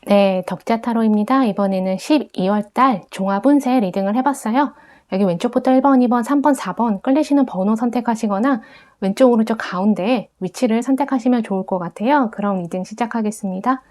네, 덕자 타로입니다. 이번에는 12월 달 종합운세 리딩을 해봤어요. 여기 왼쪽부터 1번, 2번, 3번, 4번 끌리시는 번호 선택하시거나 왼쪽, 오른쪽 가운데 위치를 선택하시면 좋을 것 같아요. 그럼 리딩 시작하겠습니다.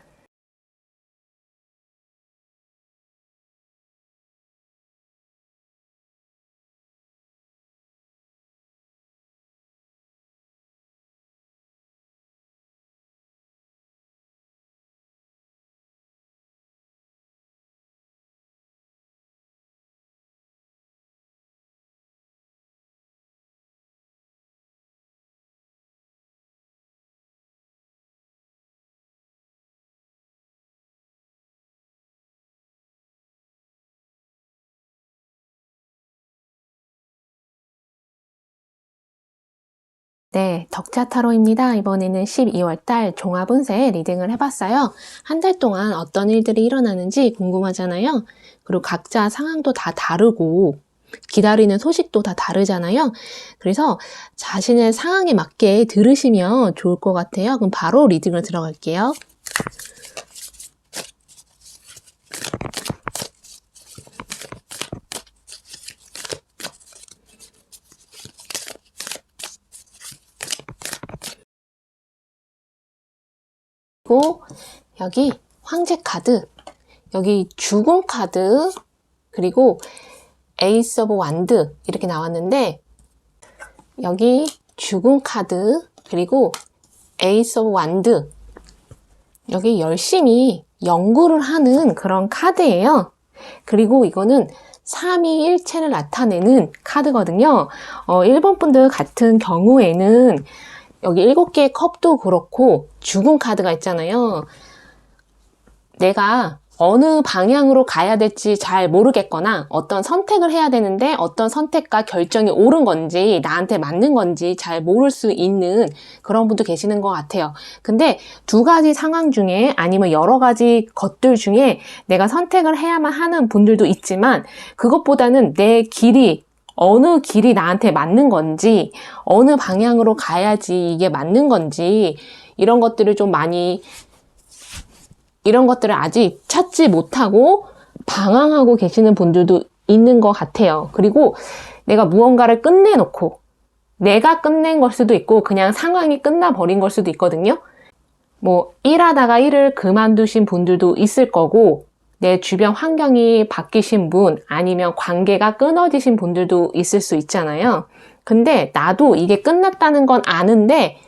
네, 덕자 타로입니다. 이번에는 12월 달 종합운세 리딩을 해봤어요. 한 달 동안 어떤 일들이 일어나는지 궁금하잖아요. 그리고 각자 상황도 다 다르고 기다리는 소식도 다 다르잖아요. 그래서 자신의 상황에 맞게 들으시면 좋을 것 같아요. 그럼 바로 리딩을 들어갈게요. 그리고 여기 황제 카드, 여기 죽음 카드, 그리고 에이스 오브 완드 이렇게 나왔는데 여기 죽음 카드, 그리고 에이스 오브 완드, 여기 열심히 연구를 하는 그런 카드예요. 그리고 이거는 삼위일체를 나타내는 카드거든요. 1번 분들 같은 경우에는 여기 7개의 컵도 그렇고 죽음 카드가 있잖아요. 내가 어느 방향으로 가야 될지 잘 모르겠거나 어떤 선택을 해야 되는데 어떤 선택과 결정이 옳은 건지 나한테 맞는 건지 잘 모를 수 있는 그런 분도 계시는 것 같아요. 근데 두 가지 상황 중에 아니면 여러 가지 것들 중에 내가 선택을 해야만 하는 분들도 있지만 그것보다는 내 길이 어느 길이 나한테 맞는 건지 어느 방향으로 가야지 이게 맞는 건지 이런 것들을 좀 많이 이런 것들을 아직 찾지 못하고 방황하고 계시는 분들도 있는 것 같아요. 그리고 내가 무언가를 끝내놓고 내가 끝낸 걸 수도 있고 그냥 상황이 끝나버린 걸 수도 있거든요. 뭐 일하다가 일을 그만두신 분들도 있을 거고 내 주변 환경이 바뀌신 분 아니면 관계가 끊어지신 분들도 있을 수 있잖아요. 근데 나도 이게 끝났다는 건 아는데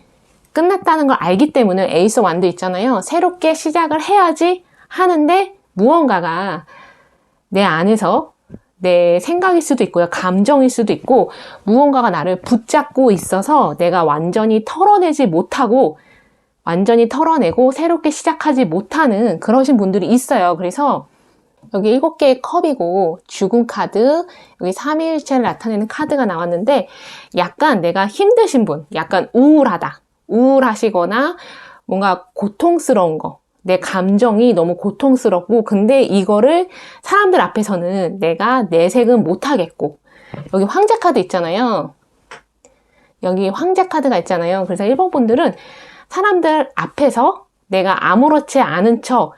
끝났다는 걸 알기 때문에 에이스 완드 있잖아요. 새롭게 시작을 해야지 하는데 무언가가 내 안에서 내 생각일 수도 있고요. 감정일 수도 있고 무언가가 나를 붙잡고 있어서 내가 완전히 털어내지 못하고 완전히 털어내고 새롭게 시작하지 못하는 그러신 분들이 있어요. 그래서 여기 7개의 컵이고 죽음 카드, 여기 삼위일체를 나타내는 카드가 나왔는데 약간 내가 힘드신 분, 약간 우울하시거나 뭔가 고통스러운 거, 내 감정이 너무 고통스럽고 근데 이거를 사람들 앞에서는 내가 내색은 못하겠고 여기 황제 카드 있잖아요. 여기 황제 카드가 있잖아요. 그래서 1번 분들은 사람들 앞에서 내가 아무렇지 않은 척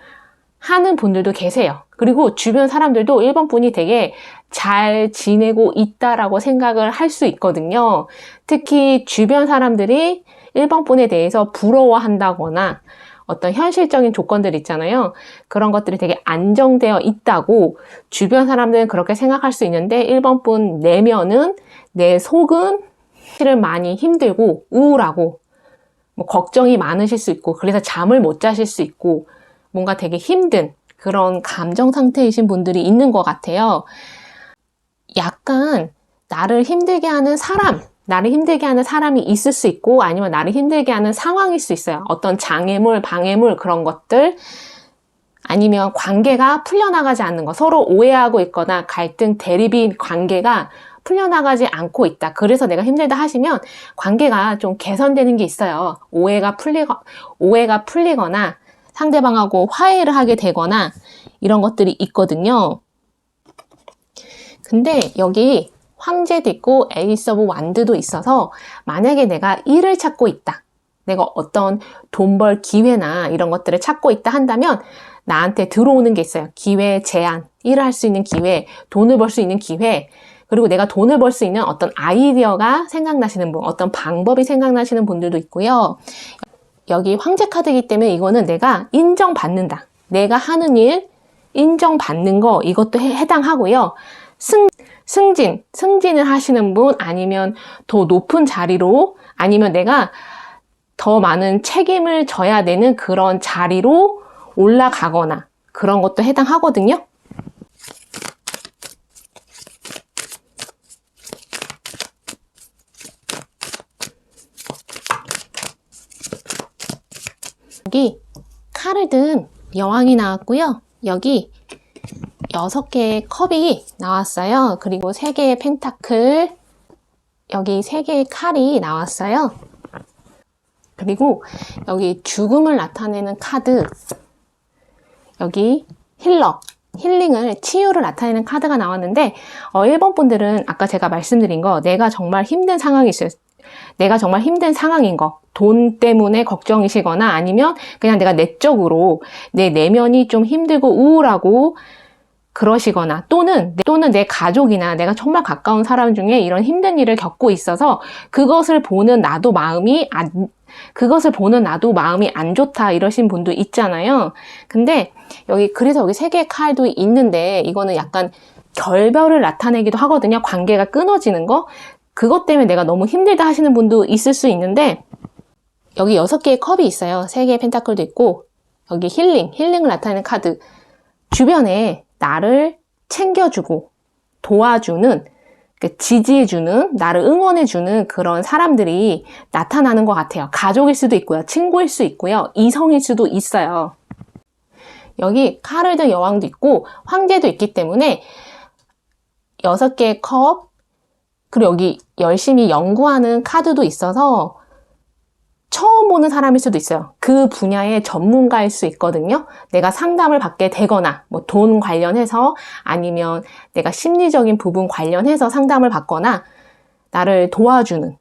하는 분들도 계세요. 그리고 주변 사람들도 1번 분이 되게 잘 지내고 있다라고 생각을 할 수 있거든요. 특히 주변 사람들이 1번 분에 대해서 부러워한다거나 어떤 현실적인 조건들 있잖아요. 그런 것들이 되게 안정되어 있다고 주변 사람들은 그렇게 생각할 수 있는데 1번 분 내면은 내 속은 실은 많이 힘들고 우울하고 뭐 걱정이 많으실 수 있고 그래서 잠을 못 자실 수 있고 뭔가 되게 힘든 그런 감정 상태이신 분들이 있는 것 같아요. 약간 나를 힘들게 하는 사람이 있을 수 있고 아니면 나를 힘들게 하는 상황일 수 있어요. 어떤 장애물, 방해물 그런 것들 아니면 관계가 풀려나가지 않는 거 서로 오해하고 있거나 갈등, 대립인 관계가 풀려나가지 않고 있다. 그래서 내가 힘들다 하시면 관계가 좀 개선되는 게 있어요. 오해가 풀리거나 상대방하고 화해를 하게 되거나 이런 것들이 있거든요. 근데 여기 황제도 있고 에이스 오브 완드도 있어서 만약에 내가 일을 찾고 있다. 내가 어떤 돈 벌 기회나 이런 것들을 찾고 있다 한다면 나한테 들어오는 게 있어요. 기회, 제안, 일을 할 수 있는 기회, 돈을 벌 수 있는 기회, 그리고 내가 돈을 벌 수 있는 어떤 아이디어가 생각나시는 분, 어떤 방법이 생각나시는 분들도 있고요. 여기 황제 카드이기 때문에 이거는 내가 인정받는다. 내가 하는 일, 인정받는 거, 이것도 해당하고요. 승진을 하시는 분, 아니면 더 높은 자리로, 아니면 내가 더 많은 책임을 져야 되는 그런 자리로 올라가거나 그런 것도 해당하거든요. 여기 칼을 든 여왕이 나왔고요. 여기 6개의 컵이 나왔어요. 그리고 3개의 펜타클, 여기 3개의 칼이 나왔어요. 그리고 여기 죽음을 나타내는 카드, 여기 힐링을, 치유를 나타내는 카드가 나왔는데 1번 분들은 아까 제가 말씀드린 거, 내가 정말 힘든 상황이 있어요. 내가 정말 힘든 상황인 거, 돈 때문에 걱정이시거나 아니면 그냥 내가 내적으로 내 내면이 좀 힘들고 우울하고 그러시거나 또는 내 가족이나 내가 정말 가까운 사람 중에 이런 힘든 일을 겪고 있어서 그것을 보는 나도 마음이 안 좋다 이러신 분도 있잖아요. 근데 그래서 여기 3개의 칼도 있는데 이거는 약간 결별을 나타내기도 하거든요. 관계가 끊어지는 거. 그것 때문에 내가 너무 힘들다 하시는 분도 있을 수 있는데 여기 6개의 컵이 있어요. 3개의 펜타클도 있고 여기 힐링을 나타내는 카드. 주변에 나를 챙겨주고 도와주는, 지지해주는, 나를 응원해주는 그런 사람들이 나타나는 것 같아요. 가족일 수도 있고요. 친구일 수 있고요. 이성일 수도 있어요. 여기 칼을 든 여왕도 있고 황제도 있기 때문에 6개의 컵, 그리고 여기 열심히 연구하는 카드도 있어서 처음 보는 사람일 수도 있어요. 그 분야의 전문가일 수 있거든요. 내가 상담을 받게 되거나 뭐 돈 관련해서 아니면 내가 심리적인 부분 관련해서 상담을 받거나 나를 도와주는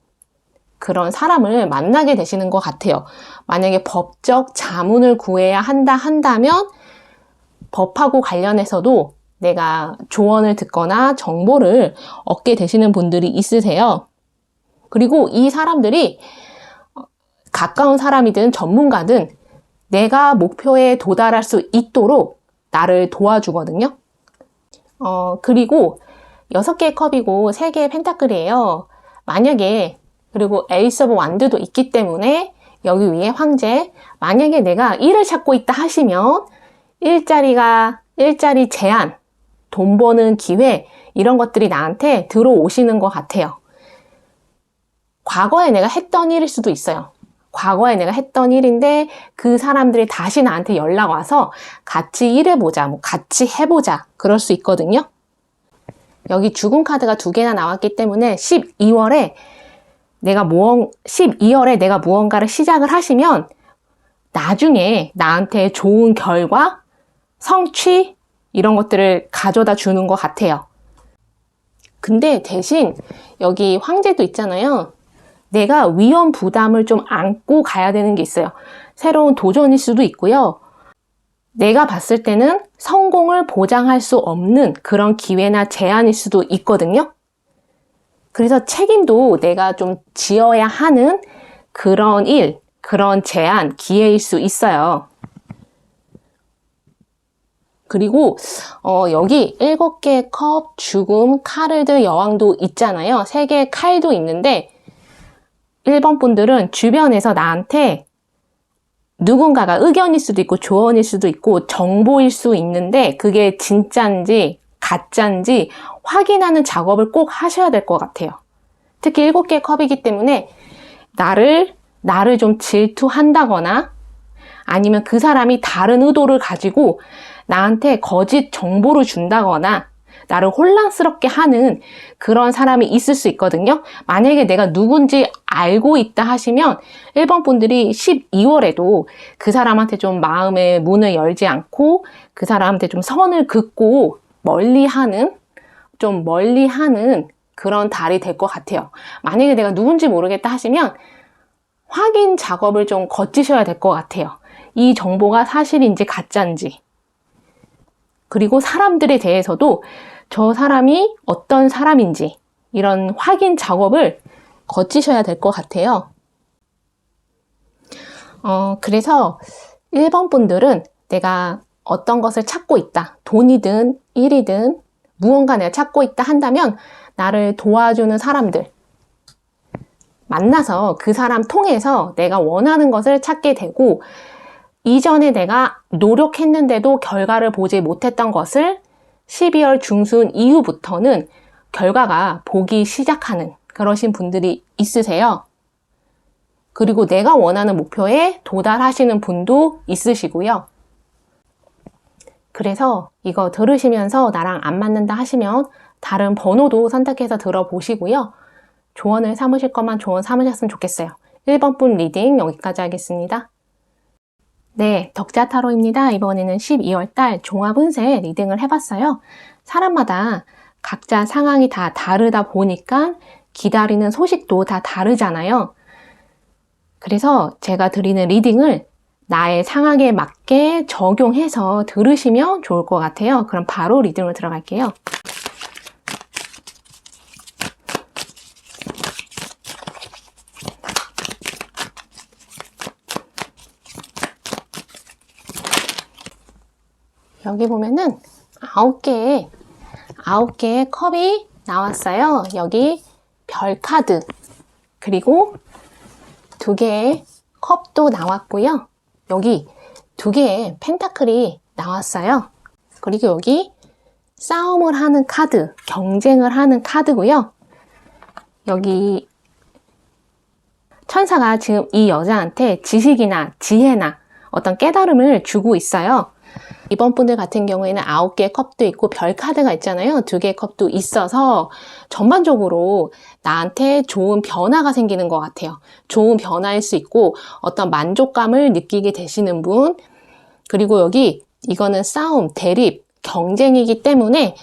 그런 사람을 만나게 되시는 것 같아요. 만약에 법적 자문을 구해야 한다면 법하고 관련해서도 내가 조언을 듣거나 정보를 얻게 되시는 분들이 있으세요. 그리고 이 사람들이 가까운 사람이든 전문가든 내가 목표에 도달할 수 있도록 나를 도와주거든요. 그리고 6개의 컵이고 3개의 펜타클이에요. 만약에, 그리고 에이스 오브 완드도 있기 때문에 여기 위에 황제, 만약에 내가 일을 찾고 있다 하시면 일자리 제한, 돈 버는 기회, 이런 것들이 나한테 들어오시는 것 같아요. 과거에 내가 했던 일일 수도 있어요. 과거에 내가 했던 일인데 그 사람들이 다시 나한테 연락 와서 같이 일해보자, 같이 해보자, 그럴 수 있거든요. 여기 죽은 카드가 2개나 나왔기 때문에 12월에 내가 무언가를 시작을 하시면 나중에 나한테 좋은 결과, 성취, 이런 것들을 가져다 주는 것 같아요. 근데 대신 여기 황제도 있잖아요. 내가 위험 부담을 좀 안고 가야 되는 게 있어요. 새로운 도전일 수도 있고요. 내가 봤을 때는 성공을 보장할 수 없는 그런 기회나 제안일 수도 있거든요. 그래서 책임도 내가 좀 지어야 하는 그런 일, 그런 제안, 기회일 수 있어요. 그리고 여기 7개의 컵, 죽음, 칼을 든 여왕도 있잖아요. 3개의 칼도 있는데 1번 분들은 주변에서 나한테 누군가가 의견일 수도 있고 조언일 수도 있고 정보일 수 있는데 그게 진짜인지 가짜인지 확인하는 작업을 꼭 하셔야 될 것 같아요. 특히 7개의 컵이기 때문에 나를 좀 질투한다거나 아니면 그 사람이 다른 의도를 가지고 나한테 거짓 정보를 준다거나 나를 혼란스럽게 하는 그런 사람이 있을 수 있거든요. 만약에 내가 누군지 알고 있다 하시면 1번 분들이 12월에도 그 사람한테 좀 마음의 문을 열지 않고 그 사람한테 좀 선을 긋고 멀리하는 그런 달이 될 것 같아요. 만약에 내가 누군지 모르겠다 하시면 확인 작업을 좀 거치셔야 될 것 같아요. 이 정보가 사실인지 가짜인지. 그리고 사람들에 대해서도 저 사람이 어떤 사람인지 이런 확인 작업을 거치셔야 될 것 같아요. 그래서 1번 분들은 내가 어떤 것을 찾고 있다. 돈이든 일이든 무언가 내가 찾고 있다 한다면 나를 도와주는 사람들 만나서 그 사람 통해서 내가 원하는 것을 찾게 되고, 이전에 내가 노력했는데도 결과를 보지 못했던 것을 12월 중순 이후부터는 결과가 보기 시작하는 그러신 분들이 있으세요. 그리고 내가 원하는 목표에 도달하시는 분도 있으시고요. 그래서 이거 들으시면서 나랑 안 맞는다 하시면 다른 번호도 선택해서 들어보시고요. 조언을 삼으실 것만 조언 삼으셨으면 좋겠어요. 1번 분 리딩 여기까지 하겠습니다. 네, 덕자타로입니다. 이번에는 12월달 종합운세 리딩을 해봤어요. 사람마다 각자 상황이 다 다르다 보니까 기다리는 소식도 다 다르잖아요. 그래서 제가 드리는 리딩을 나의 상황에 맞게 적용해서 들으시면 좋을 것 같아요. 그럼 바로 리딩으로 들어갈게요. 여기 보면은 9개의 컵이 나왔어요. 여기 별 카드, 그리고 2개의 컵도 나왔고요. 여기 2개의 펜타클이 나왔어요. 그리고 여기 싸움을 하는 카드, 경쟁을 하는 카드고요. 여기 천사가 지금 이 여자한테 지식이나 지혜나 어떤 깨달음을 주고 있어요. 이번 분들 같은 경우에는 9개의 컵도 있고 별 카드가 있잖아요. 2개의 컵도 있어서 전반적으로 나한테 좋은 변화가 생기는 것 같아요. 좋은 변화일 수 있고 어떤 만족감을 느끼게 되시는 분, 그리고 여기 이거는 싸움, 대립, 경쟁이기 때문에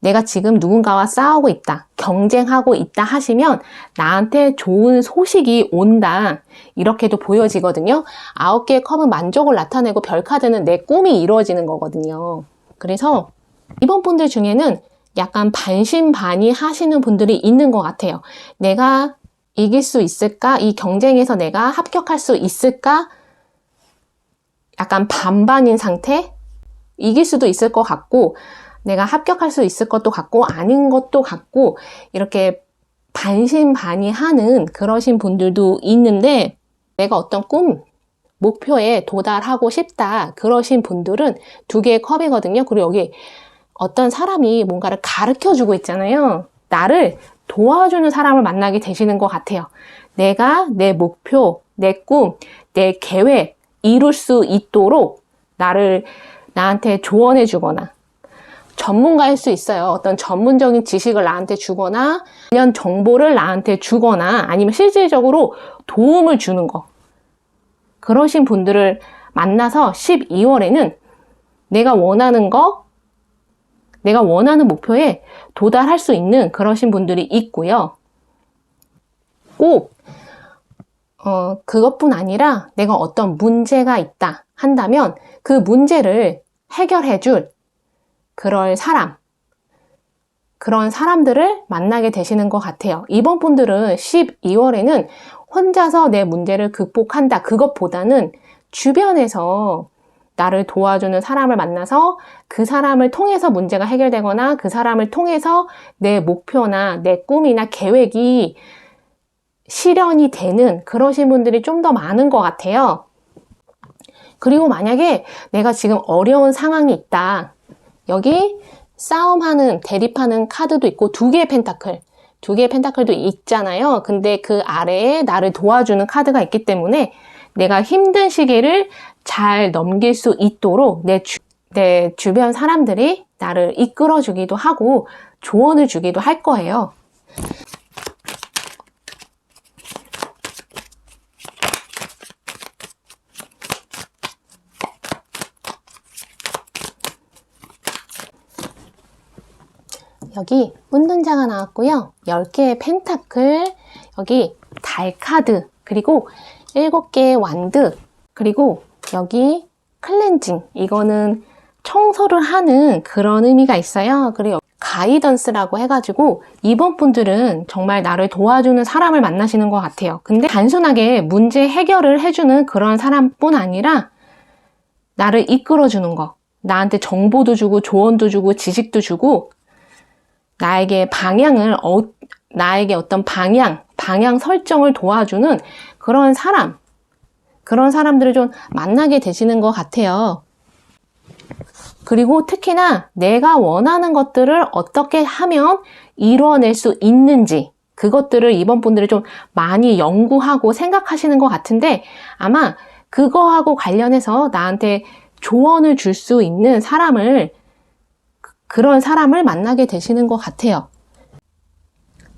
내가 지금 누군가와 싸우고 있다, 경쟁하고 있다 하시면 나한테 좋은 소식이 온다, 이렇게도 보여지거든요. 9개의 컵은 만족을 나타내고 별 카드는 내 꿈이 이루어지는 거거든요. 그래서 이번 분들 중에는 약간 반신반의 하시는 분들이 있는 것 같아요. 내가 이길 수 있을까? 이 경쟁에서 내가 합격할 수 있을까? 약간 반반인 상태? 이길 수도 있을 것 같고 내가 합격할 수 있을 것도 같고 아닌 것도 같고 이렇게 반신반의하는 그러신 분들도 있는데, 내가 어떤 꿈, 목표에 도달하고 싶다 그러신 분들은 2개의 컵이거든요. 그리고 여기 어떤 사람이 뭔가를 가르쳐주고 있잖아요. 나를 도와주는 사람을 만나게 되시는 것 같아요. 내가 내 목표, 내 꿈, 내 계획 이룰 수 있도록 나한테 조언해 주거나, 전문가일 수 있어요. 어떤 전문적인 지식을 나한테 주거나 관련 정보를 나한테 주거나 아니면 실질적으로 도움을 주는 거, 그러신 분들을 만나서 12월에는 내가 원하는 거, 내가 원하는 목표에 도달할 수 있는 그러신 분들이 있고요. 꼭 그것뿐 아니라 내가 어떤 문제가 있다 한다면 그 문제를 해결해 줄 그런 사람들을 만나게 되시는 것 같아요. 이번 분들은 12월에는 혼자서 내 문제를 극복한다, 그것보다는 주변에서 나를 도와주는 사람을 만나서 그 사람을 통해서 문제가 해결되거나 그 사람을 통해서 내 목표나 내 꿈이나 계획이 실현이 되는 그러신 분들이 좀 더 많은 것 같아요. 그리고 만약에 내가 지금 어려운 상황이 있다, 여기 싸움하는, 대립하는 카드도 있고 2개의 펜타클도 있잖아요. 근데 그 아래에 나를 도와주는 카드가 있기 때문에 내가 힘든 시기를 잘 넘길 수 있도록 내 주변 사람들이 나를 이끌어주기도 하고 조언을 주기도 할 거예요. 여기 운둔자가 나왔고요. 10개의 펜타클, 여기 달 카드, 그리고 7개의 완드, 그리고 여기 클렌징, 이거는 청소를 하는 그런 의미가 있어요. 그리고 가이던스라고 해가지고 이번 분들은 정말 나를 도와주는 사람을 만나시는 것 같아요. 근데 단순하게 문제 해결을 해주는 그런 사람뿐 아니라 나를 이끌어주는 거, 나한테 정보도 주고 조언도 주고 지식도 주고 나에게 나에게 어떤 방향 설정을 도와주는 그런 사람들을 좀 만나게 되시는 것 같아요. 그리고 특히나 내가 원하는 것들을 어떻게 하면 이루어낼 수 있는지 그것들을 이번 분들이 좀 많이 연구하고 생각하시는 것 같은데 아마 그거하고 관련해서 나한테 조언을 줄 수 있는 그런 사람을 만나게 되시는 것 같아요.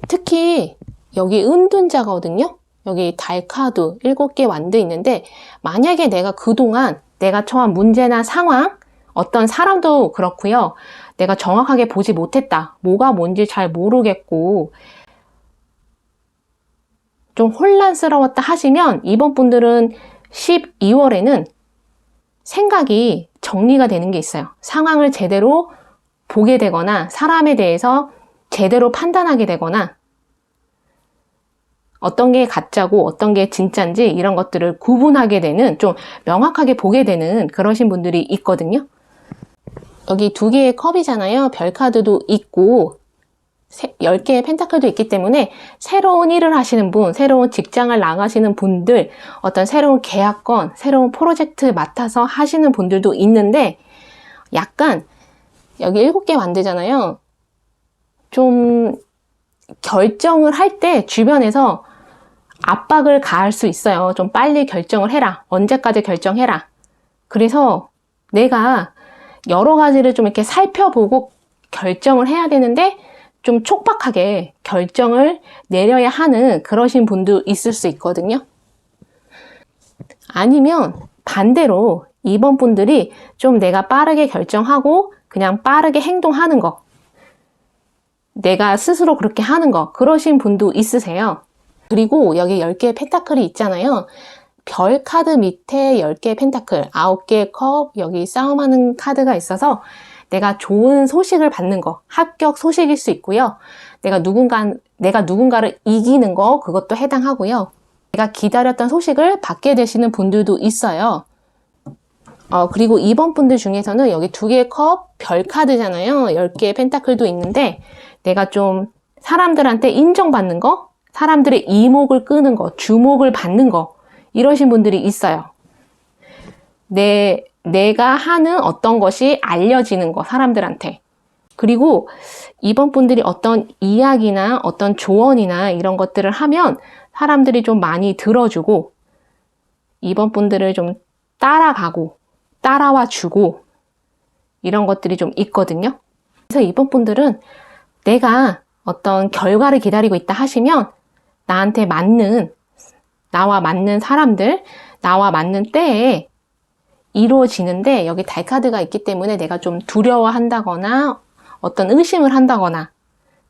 특히 여기 은둔자거든요. 여기 달 카드 7개 완드 있는데 만약에 내가 그동안 내가 처한 문제나 상황 어떤 사람도 그렇고요. 내가 정확하게 보지 못했다. 뭐가 뭔지 잘 모르겠고 좀 혼란스러웠다 하시면 이번 분들은 12월에는 생각이 정리가 되는 게 있어요. 상황을 제대로 보게 되거나 사람에 대해서 제대로 판단하게 되거나 어떤 게 가짜고 어떤 게 진짜인지 이런 것들을 구분하게 되는 좀 명확하게 보게 되는 그러신 분들이 있거든요. 여기 2개의 컵이잖아요. 별 카드도 있고 10개의 펜타클도 있기 때문에 새로운 일을 하시는 분, 새로운 직장을 나가시는 분들, 어떤 새로운 계약건, 새로운 프로젝트 맡아서 하시는 분들도 있는데 약간 여기 7개 만들잖아요. 좀 결정을 할 때 주변에서 압박을 가할 수 있어요. 좀 빨리 결정을 해라. 언제까지 결정해라. 그래서 내가 여러 가지를 좀 이렇게 살펴보고 결정을 해야 되는데 좀 촉박하게 결정을 내려야 하는 그러신 분도 있을 수 있거든요. 아니면 반대로 이번 분들이 좀 내가 빠르게 결정하고 그냥 빠르게 행동하는 거, 내가 스스로 그렇게 하는 거, 그러신 분도 있으세요. 그리고 여기 10개의 펜타클이 있잖아요. 별 카드 밑에 10개의 펜타클, 9개의 컵, 여기 싸움하는 카드가 있어서 내가 좋은 소식을 받는 거, 합격 소식일 수 있고요. 내가 누군가를 이기는 거, 그것도 해당하고요. 내가 기다렸던 소식을 받게 되시는 분들도 있어요. 그리고 이번 분들 중에서는 여기 2개의 컵, 별 카드잖아요. 10개의 펜타클도 있는데 내가 좀 사람들한테 인정받는 거, 사람들의 이목을 끄는 거, 주목을 받는 거, 이러신 분들이 있어요. 내가 하는 어떤 것이 알려지는 거, 사람들한테. 그리고 이번 분들이 어떤 이야기나 어떤 조언이나 이런 것들을 하면 사람들이 좀 많이 들어주고 이번 분들을 좀 따라와 주고 이런 것들이 좀 있거든요. 그래서 이번 분들은 내가 어떤 결과를 기다리고 있다 하시면 나한테 나와 맞는 사람들, 나와 맞는 때에 이루어지는데 여기 달 카드가 있기 때문에 내가 좀 두려워한다거나 어떤 의심을 한다거나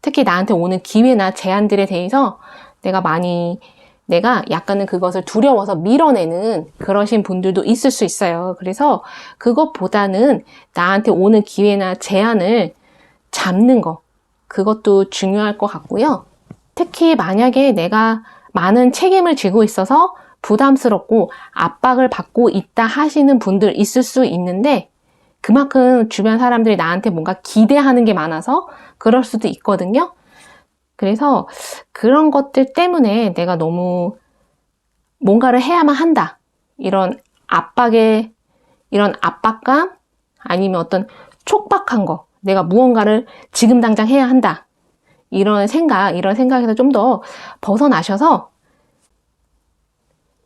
특히 나한테 오는 기회나 제안들에 대해서 내가 약간은 그것을 두려워서 밀어내는 그러신 분들도 있을 수 있어요. 그래서 그것보다는 나한테 오는 기회나 제안을 잡는 거, 그것도 중요할 것 같고요. 특히 만약에 내가 많은 책임을 지고 있어서 부담스럽고 압박을 받고 있다 하시는 분들 있을 수 있는데 그만큼 주변 사람들이 나한테 뭔가 기대하는 게 많아서 그럴 수도 있거든요. 그래서 그런 것들 때문에 내가 너무 뭔가를 해야만 한다. 이런 압박감 아니면 어떤 촉박한 거, 내가 무언가를 지금 당장 해야 한다. 이런 생각에서 좀 더 벗어나셔서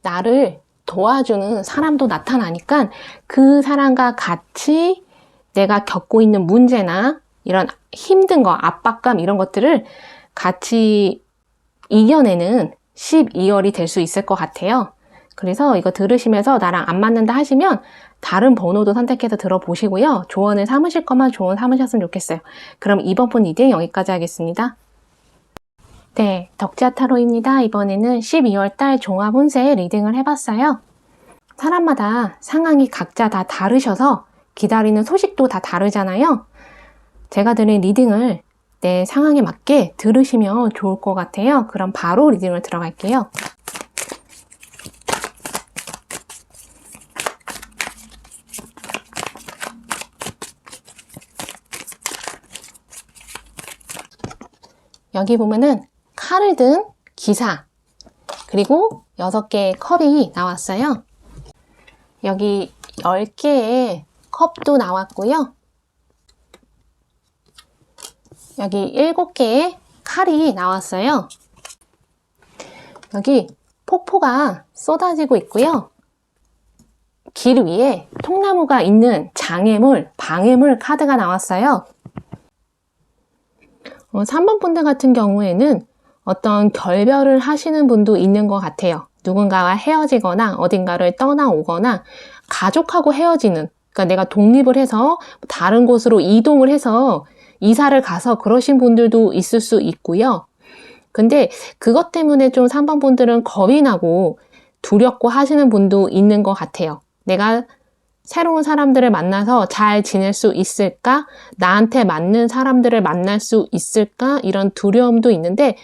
나를 도와주는 사람도 나타나니까 그 사람과 같이 내가 겪고 있는 문제나 이런 힘든 거, 압박감 이런 것들을 같이 이겨내는 12월이 될 수 있을 것 같아요. 그래서 이거 들으시면서 나랑 안 맞는다 하시면 다른 번호도 선택해서 들어보시고요. 조언을 삼으실 거면 조언 삼으셨으면 좋겠어요. 그럼 이번 분 리딩 여기까지 하겠습니다. 네, 덕지아 타로입니다. 이번에는 12월달 종합운세 리딩을 해봤어요. 사람마다 상황이 각자 다 다르셔서 기다리는 소식도 다 다르잖아요. 제가 드린 리딩을 내 상황에 맞게 들으시면 좋을 것 같아요. 그럼 바로 리딩을 들어갈게요. 여기 보면은 칼을 든 기사, 그리고 6개의 컵이 나왔어요. 여기 10개의 컵도 나왔고요. 여기 7개의 칼이 나왔어요. 여기 폭포가 쏟아지고 있고요. 길 위에 통나무가 있는 장애물, 방해물 카드가 나왔어요. 3번 분들 같은 경우에는 어떤 결별을 하시는 분도 있는 것 같아요. 누군가와 헤어지거나 어딘가를 떠나오거나 가족하고 헤어지는, 그러니까 내가 독립을 해서 다른 곳으로 이동을 해서 이사를 가서 그러신 분들도 있을 수 있고요. 근데 그것 때문에 좀 3번 분들은 겁이 나고 두렵고 하시는 분도 있는 것 같아요. 내가 새로운 사람들을 만나서 잘 지낼 수 있을까? 나한테 맞는 사람들을 만날 수 있을까? 이런 두려움도 있는데,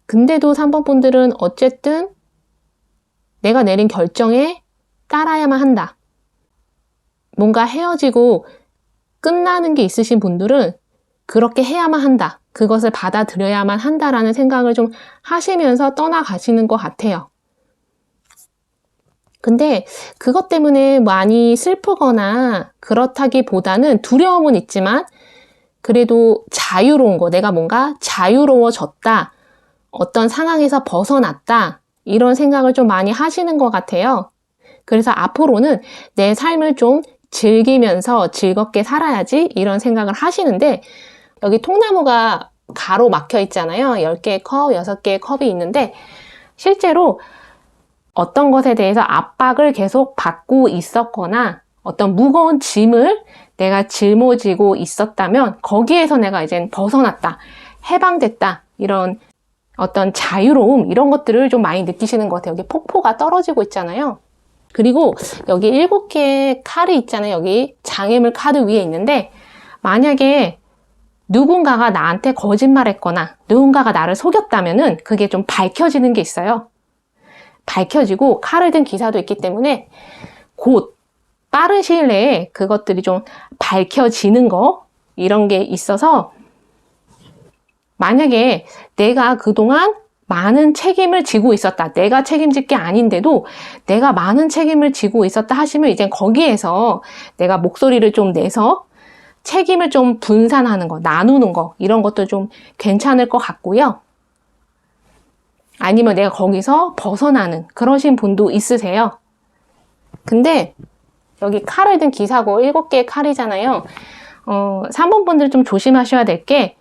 근데도 3번 분들은 어쨌든 내가 내린 결정에 따라야만 한다. 뭔가 헤어지고 끝나는 게 있으신 분들은 그렇게 해야만 한다. 그것을 받아들여야만 한다라는 생각을 좀 하시면서 떠나가시는 것 같아요. 근데 그것 때문에 많이 슬프거나 그렇다기보다는 두려움은 있지만 그래도 자유로운 거, 내가 뭔가 자유로워졌다, 어떤 상황에서 벗어났다, 이런 생각을 좀 많이 하시는 것 같아요. 그래서 앞으로는 내 삶을 좀 즐기면서 즐겁게 살아야지 이런 생각을 하시는데, 여기 통나무가 가로 막혀 있잖아요. 10개의 컵, 6개의 컵이 있는데 실제로 어떤 것에 대해서 압박을 계속 받고 있었거나 어떤 무거운 짐을 내가 짊어지고 있었다면 거기에서 내가 이젠 벗어났다, 해방됐다, 이런 어떤 자유로움, 이런 것들을 좀 많이 느끼시는 것 같아요. 여기 폭포가 떨어지고 있잖아요. 그리고 여기 7개의 칼이 있잖아요. 여기 장애물 카드 위에 있는데, 만약에 누군가가 나한테 거짓말했거나 누군가가 나를 속였다면은 그게 좀 밝혀지는 게 있어요. 밝혀지고 칼을 든 기사도 있기 때문에 곧 빠른 시일 내에 그것들이 좀 밝혀지는 거, 이런 게 있어서 만약에 내가 그동안 많은 책임을 지고 있었다, 내가 책임질 게 아닌데도 내가 많은 책임을 지고 있었다 하시면 이제 거기에서 내가 목소리를 좀 내서 책임을 좀 분산하는 거, 나누는 거, 이런 것도 좀 괜찮을 것 같고요. 아니면 내가 거기서 벗어나는 그러신 분도 있으세요. 근데 여기 칼을 든 기사고 7개의 칼이잖아요. 3번 분들 좀 조심하셔야 될 게,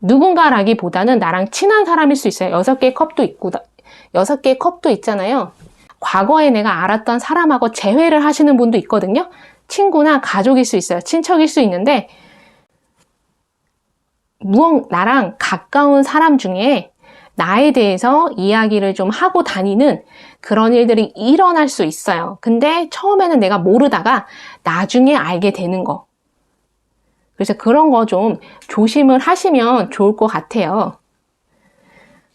누군가라기보다는 나랑 친한 사람일 수 있어요. 6개의 컵도 있고, 6개의 컵도 있잖아요. 과거에 내가 알았던 사람하고 재회를 하시는 분도 있거든요. 친구나 가족일 수 있어요. 친척일 수 있는데, 나랑 가까운 사람 중에 나에 대해서 이야기를 좀 하고 다니는 그런 일들이 일어날 수 있어요. 근데 처음에는 내가 모르다가 나중에 알게 되는 거. 그래서 그런 거 좀 조심을 하시면 좋을 것 같아요.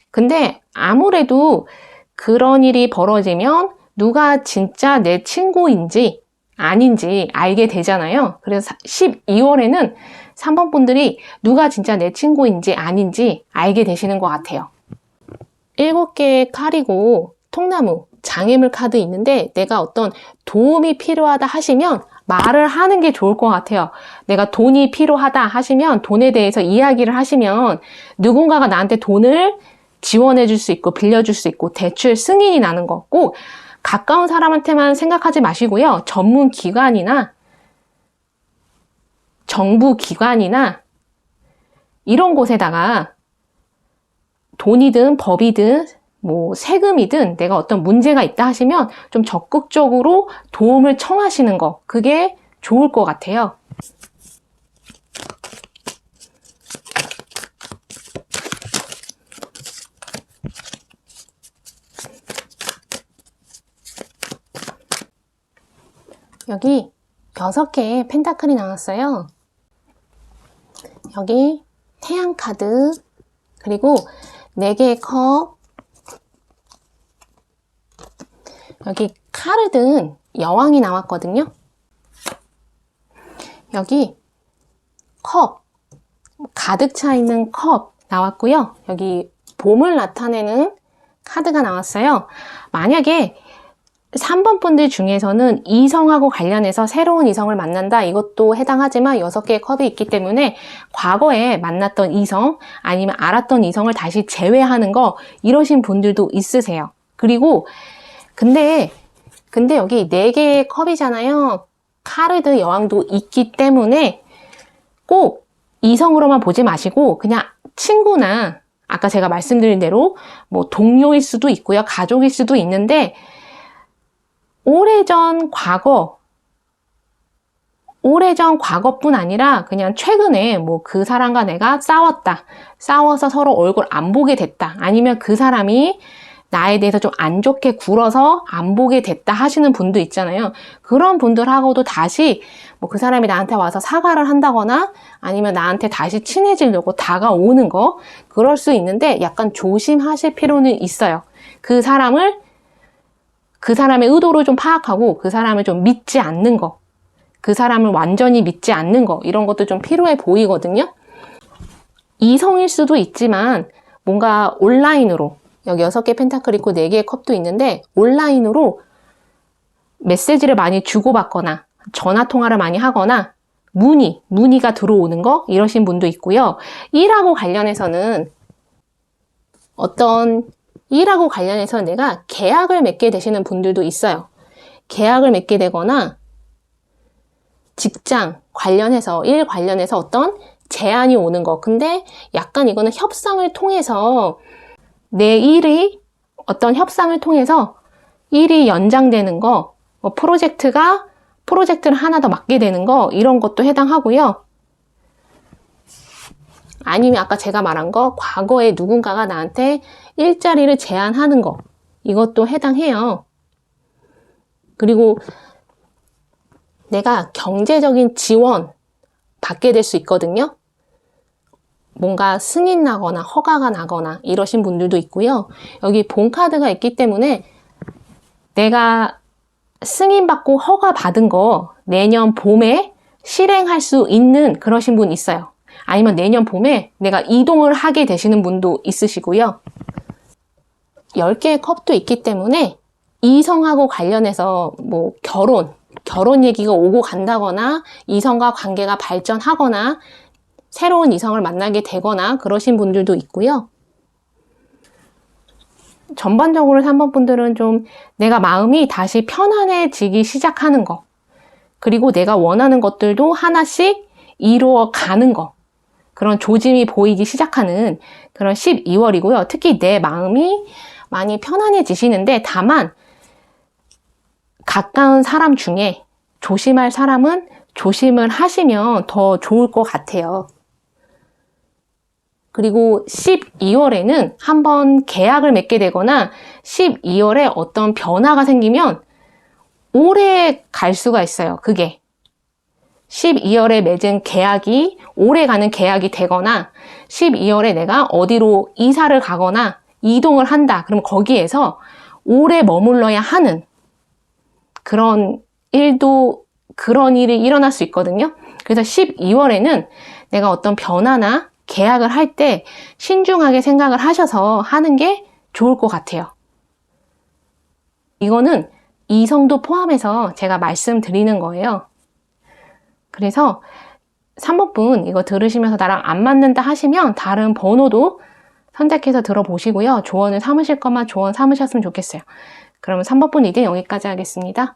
근데 아무래도 그런 일이 벌어지면 누가 진짜 내 친구인지 아닌지 알게 되잖아요. 그래서 12월에는 3번 분들이 누가 진짜 내 친구인지 아닌지 알게 되시는 것 같아요. 7개의 칼이고 통나무, 장애물 카드 있는데, 내가 어떤 도움이 필요하다 하시면 말을 하는 게 좋을 것 같아요. 내가 돈이 필요하다 하시면 돈에 대해서 이야기를 하시면 누군가가 나한테 돈을 지원해 줄 수 있고 빌려줄 수 있고 대출 승인이 나는 거, 꼭 가까운 사람한테만 생각하지 마시고요. 전문 기관이나 정부 기관이나 이런 곳에다가 돈이든 법이든 뭐 세금이든 내가 어떤 문제가 있다 하시면 좀 적극적으로 도움을 청하시는 거, 그게 좋을 것 같아요. 여기 6개의 펜타클이 나왔어요. 여기 태양 카드, 그리고 4개의 컵, 여기 카르든 여왕이 나왔거든요. 여기 컵, 가득 차 있는 컵 나왔고요. 여기 봄을 나타내는 카드가 나왔어요. 만약에 3번 분들 중에서는 이성하고 관련해서 새로운 이성을 만난다, 이것도 해당하지만 6개의 컵이 있기 때문에 과거에 만났던 이성 아니면 알았던 이성을 다시 재회하는 거, 이러신 분들도 있으세요. 그리고 근데 여기 4개의 컵이잖아요. 카르드 여왕도 있기 때문에 꼭 이성으로만 보지 마시고 그냥 친구나 아까 제가 말씀드린 대로 뭐 동료일 수도 있고요, 가족일 수도 있는데 오래전 과거뿐 아니라 그냥 최근에 뭐 그 사람과 내가 싸워서 서로 얼굴 안 보게 됐다, 아니면 그 사람이 나에 대해서 좀 안 좋게 굴어서 안 보게 됐다 하시는 분도 있잖아요. 그런 분들하고도 다시 뭐 그 사람이 나한테 와서 사과를 한다거나 아니면 나한테 다시 친해지려고 다가오는 거, 그럴 수 있는데 약간 조심하실 필요는 있어요. 그 사람의 의도를 좀 파악하고 그 사람을 좀 믿지 않는 거, 그 사람을 완전히 믿지 않는 거, 이런 것도 좀 필요해 보이거든요. 이성일 수도 있지만 뭔가 온라인으로, 여기 6개 펜타클 있고 4개의 컵도 있는데 온라인으로 메시지를 많이 주고받거나 전화 통화를 많이 하거나 문의가 들어오는 거, 이러신 분도 있고요. 일하고 관련해서는 내가 계약을 맺게 되시는 분들도 있어요. 계약을 맺게 되거나 직장 관련해서, 일 관련해서 어떤 제안이 오는 거. 근데 약간 이거는 협상을 통해서 내 일이 어떤 협상을 통해서 일이 연장되는 거, 뭐 프로젝트를 하나 더 맡게 되는 거, 이런 것도 해당하고요. 아니면 아까 제가 말한 거, 과거에 누군가가 나한테 일자리를 제안하는 거, 이것도 해당해요. 그리고 내가 경제적인 지원 받게 될 수 있거든요. 뭔가 승인 나거나 허가가 나거나 이러신 분들도 있고요. 여기 본 카드가 있기 때문에 내가 승인받고 허가 받은 거 내년 봄에 실행할 수 있는 그러신 분 있어요. 아니면 내년 봄에 내가 이동을 하게 되시는 분도 있으시고요. 10개의 컵도 있기 때문에 이성하고 관련해서 뭐 결혼 얘기가 오고 간다거나 이성과 관계가 발전하거나 새로운 이성을 만나게 되거나 그러신 분들도 있고요. 전반적으로 3번 분들은 좀 내가 마음이 다시 편안해지기 시작하는 거, 그리고 내가 원하는 것들도 하나씩 이루어가는 거, 그런 조짐이 보이기 시작하는 그런 12월이고요. 특히 내 마음이 많이 편안해지시는데, 다만 가까운 사람 중에 조심할 사람은 조심을 하시면 더 좋을 것 같아요. 그리고 12월에는 한번 계약을 맺게 되거나 12월에 어떤 변화가 생기면 오래 갈 수가 있어요. 그게 12월에 맺은 계약이 오래 가는 계약이 되거나 12월에 내가 어디로 이사를 가거나 이동을 한다. 그럼 거기에서 오래 머물러야 하는 그런 일이 일어날 수 있거든요. 그래서 12월에는 내가 어떤 변화나 계약을 할 때 신중하게 생각을 하셔서 하는 게 좋을 것 같아요. 이거는 이성도 포함해서 제가 말씀드리는 거예요. 그래서 3번 분 이거 들으시면서 나랑 안 맞는다 하시면 다른 번호도 선택해서 들어보시고요. 조언을 삼으실 것만 조언 삼으셨으면 좋겠어요. 그러면 3번 분 리딩 여기까지 하겠습니다.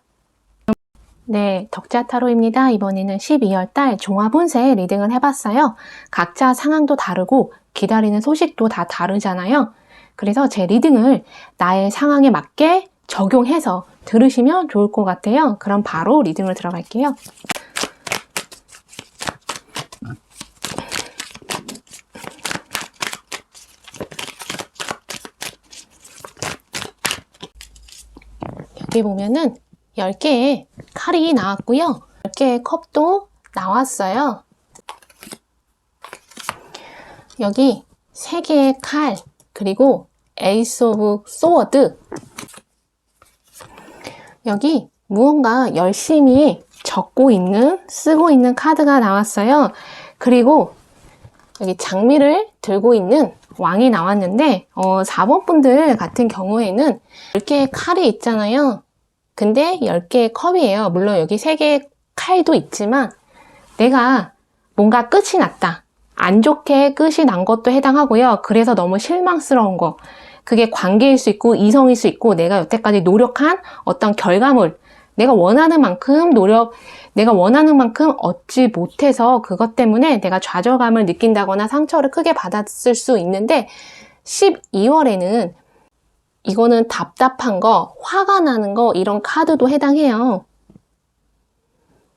네, 덕자타로입니다. 이번에는 12월 달 종합운세 리딩을 해봤어요. 각자 상황도 다르고 기다리는 소식도 다 다르잖아요. 그래서 제 리딩을 나의 상황에 맞게 적용해서 들으시면 좋을 것 같아요. 그럼 바로 리딩을 들어갈게요. 여기 보면은 10개의 칼이 나왔고요. 10개의 컵도 나왔어요. 여기 3개의 칼, 그리고 에이스 오브 소워드. 여기 무언가 열심히 적고 있는, 쓰고 있는 카드가 나왔어요. 그리고 여기 장미를 들고 있는 왕이 나왔는데 4번 분들 같은 경우에는 10개의 칼이 있잖아요. 근데 10개의 컵이에요. 물론 여기 3개의 칼도 있지만 내가 뭔가 끝이 났다. 안 좋게 끝이 난 것도 해당하고요. 그래서 너무 실망스러운 거. 그게 관계일 수 있고 이성일 수 있고 내가 여태까지 노력한 어떤 결과물, 내가 원하는 만큼 내가 원하는 만큼 얻지 못해서 그것 때문에 내가 좌절감을 느낀다거나 상처를 크게 받았을 수 있는데 12월에는 이거는 답답한 거, 화가 나는 거 이런 카드도 해당해요.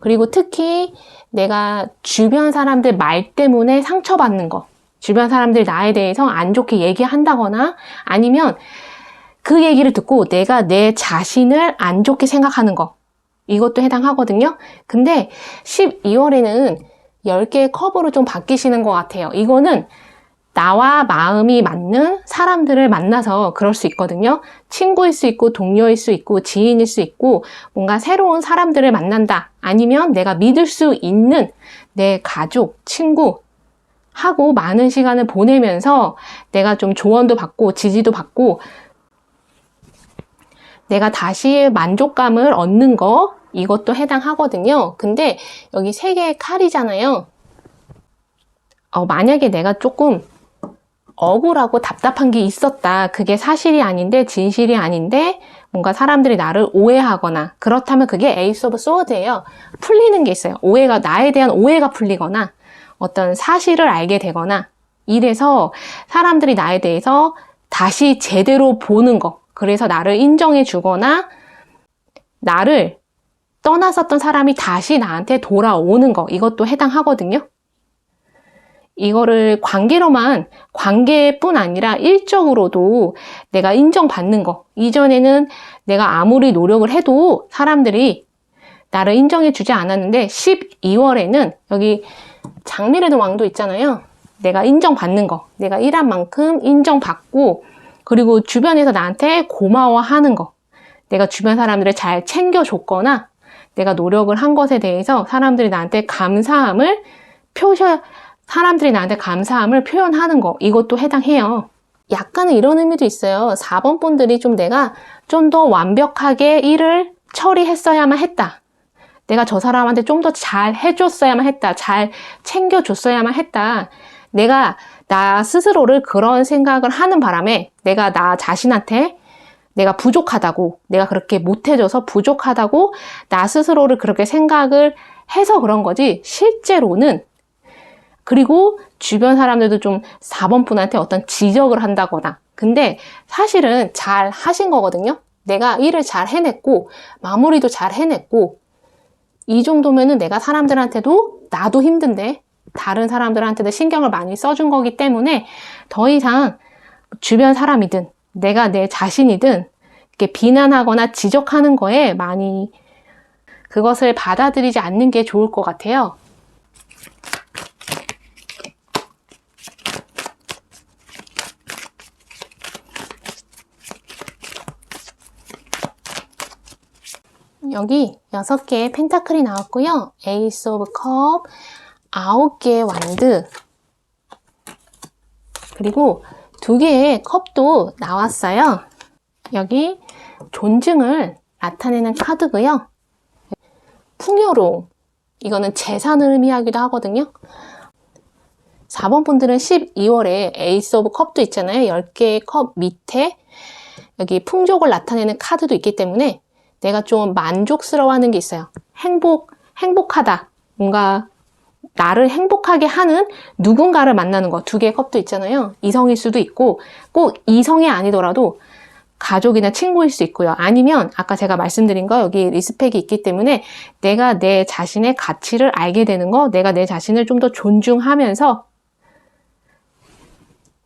그리고 특히 내가 주변 사람들 말 때문에 상처받는 거, 주변 사람들 나에 대해서 안 좋게 얘기한다거나 아니면 그 얘기를 듣고 내가 내 자신을 안 좋게 생각하는 거, 이것도 해당하거든요. 근데 12월에는 10개의 컵으로 좀 바뀌시는 것 같아요. 이거는 나와 마음이 맞는 사람들을 만나서 그럴 수 있거든요. 친구일 수 있고 동료일 수 있고 지인일 수 있고 뭔가 새로운 사람들을 만난다. 아니면 내가 믿을 수 있는 내 가족, 친구 하고 많은 시간을 보내면서 내가 좀 조언도 받고 지지도 받고 내가 다시 만족감을 얻는 거, 이것도 해당하거든요. 근데 여기 3개의 칼이잖아요. 만약에 내가 조금 억울하고 답답한 게 있었다. 그게 사실이 아닌데 진실이 아닌데 뭔가 사람들이 나를 오해하거나 그렇다면 그게 에이스 오브 소워드예요. 풀리는 게 있어요. 나에 대한 오해가 풀리거나 어떤 사실을 알게 되거나 이래서 사람들이 나에 대해서 다시 제대로 보는 거, 그래서 나를 인정해 주거나 나를 떠났었던 사람이 다시 나한테 돌아오는 거, 이것도 해당하거든요. 이거를 관계뿐 아니라 일적으로도 내가 인정받는 거. 이전에는 내가 아무리 노력을 해도 사람들이 나를 인정해 주지 않았는데 12월에는 여기 장미라는 왕도 있잖아요. 내가 인정받는 거. 내가 일한 만큼 인정받고 그리고 주변에서 나한테 고마워하는 거. 내가 주변 사람들을 잘 챙겨줬거나 내가 노력을 한 것에 대해서 사람들이 나한테 감사함을 표현하는 거, 이것도 해당해요. 약간은 이런 의미도 있어요. 4번 분들이 내가 좀 더 완벽하게 일을 처리했어야만 했다. 내가 저 사람한테 좀 더 잘 해줬어야만 했다. 잘 챙겨줬어야만 했다. 내가 나 스스로를 그런 생각을 하는 바람에 내가 나 자신한테 내가 부족하다고, 내가 그렇게 못해줘서 부족하다고 나 스스로를 그렇게 생각을 해서 그런 거지, 실제로는. 그리고 주변 사람들도 좀 4번 분한테 어떤 지적을 한다거나. 근데 사실은 잘 하신 거거든요. 내가 일을 잘 해냈고 마무리도 잘 해냈고 이 정도면은 내가 사람들한테도 나도 힘든데 다른 사람들한테도 신경을 많이 써준 거기 때문에 더 이상 주변 사람이든 내가 내 자신이든 이렇게 비난하거나 지적하는 거에 많이 그것을 받아들이지 않는 게 좋을 것 같아요. 여기 6개의 펜타클이 나왔고요. 에이스 오브 컵, 9개의 완드, 그리고 2개의 컵도 나왔어요. 여기 존중을 나타내는 카드고요. 풍요로움, 이거는 재산을 의미하기도 하거든요. 4번 분들은 12월에 에이스 오브 컵도 있잖아요. 10개의 컵 밑에 여기 풍족을 나타내는 카드도 있기 때문에 내가 좀 만족스러워하는 게 있어요. 행복하다. 뭔가 나를 행복하게 하는 누군가를 만나는 거. 2개의 컵도 있잖아요. 이성일 수도 있고 꼭 이성이 아니더라도 가족이나 친구일 수 있고요. 아니면 아까 제가 말씀드린 거 여기 리스펙이 있기 때문에 내가 내 자신의 가치를 알게 되는 거, 내가 내 자신을 좀 더 존중하면서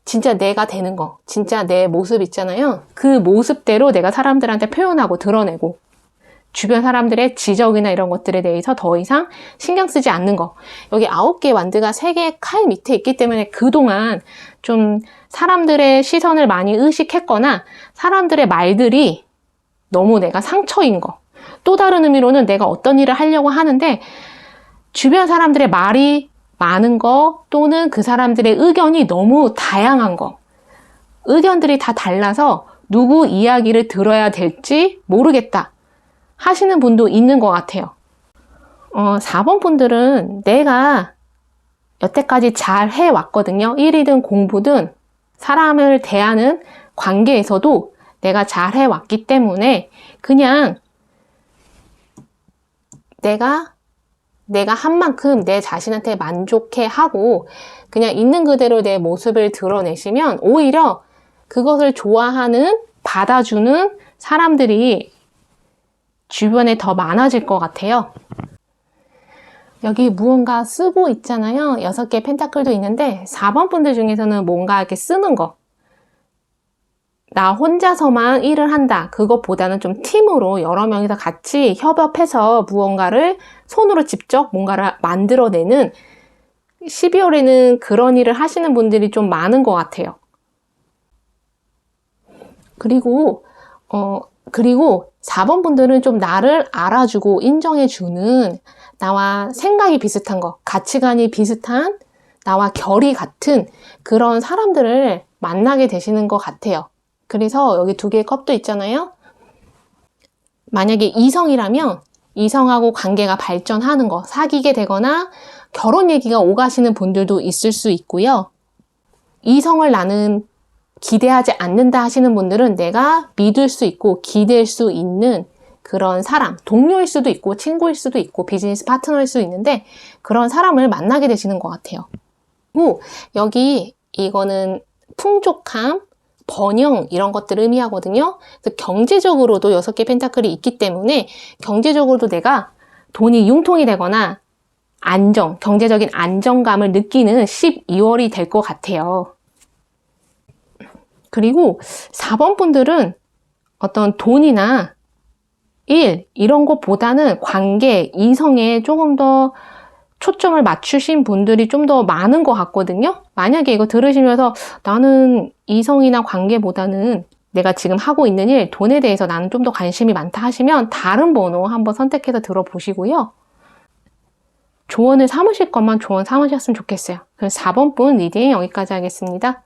진짜 내가 되는 거, 진짜 내 모습 있잖아요. 그 모습대로 내가 사람들한테 표현하고 드러내고 주변 사람들의 지적이나 이런 것들에 대해서 더 이상 신경 쓰지 않는 거. 여기 9개의 완드가 3개의 칼 밑에 있기 때문에 그동안 좀 사람들의 시선을 많이 의식했거나 사람들의 말들이 너무 내가 상처인 거. 또 다른 의미로는 내가 어떤 일을 하려고 하는데 주변 사람들의 말이 많은 거 또는 그 사람들의 의견이 너무 다양한 거. 의견들이 다 달라서 누구 이야기를 들어야 될지 모르겠다 하시는 분도 있는 것 같아요. 4번 분들은 내가 여태까지 잘 해왔거든요. 일이든 공부든 사람을 대하는 관계에서도 내가 잘 해왔기 때문에 그냥 내가 한 만큼 내 자신한테 만족해 하고 그냥 있는 그대로 내 모습을 드러내시면 오히려 그것을 좋아하는, 받아주는 사람들이 주변에 더 많아질 것 같아요. 여기 무언가 쓰고 있잖아요. 6개 펜타클도 있는데 4번 분들 중에서는 뭔가 이렇게 쓰는 거. 나 혼자서만 일을 한다. 그것보다는 좀 팀으로 여러 명이서 같이 협업해서 무언가를 손으로 직접 뭔가를 만들어내는 12월에는 그런 일을 하시는 분들이 좀 많은 것 같아요. 그리고 4번 분들은 좀 나를 알아주고 인정해주는 나와 생각이 비슷한 거, 가치관이 비슷한 나와 결이 같은 그런 사람들을 만나게 되시는 것 같아요. 그래서 여기 2개의 컵도 있잖아요. 만약에 이성이라면 이성하고 관계가 발전하는 거, 사귀게 되거나 결혼 얘기가 오가시는 분들도 있을 수 있고요. 이성을 나는 기대하지 않는다 하시는 분들은 내가 믿을 수 있고 기댈 수 있는 그런 사람, 동료일 수도 있고 친구일 수도 있고 비즈니스 파트너일 수도 있는데 그런 사람을 만나게 되시는 것 같아요. 그리고 여기 이거는 풍족함, 번영 이런 것들을 의미하거든요. 그래서 경제적으로도 6개 펜타클이 있기 때문에 경제적으로도 내가 돈이 융통이 되거나 안정, 경제적인 안정감을 느끼는 12월이 될 것 같아요. 그리고 4번 분들은 어떤 돈이나 일 이런 것보다는 관계, 이성에 조금 더 초점을 맞추신 분들이 좀 더 많은 것 같거든요. 만약에 이거 들으시면서 나는 이성이나 관계보다는 내가 지금 하고 있는 일, 돈에 대해서 나는 좀 더 관심이 많다 하시면 다른 번호 한번 선택해서 들어보시고요. 조언을 삼으실 것만 조언 삼으셨으면 좋겠어요. 그럼 4번 분 리딩 여기까지 하겠습니다.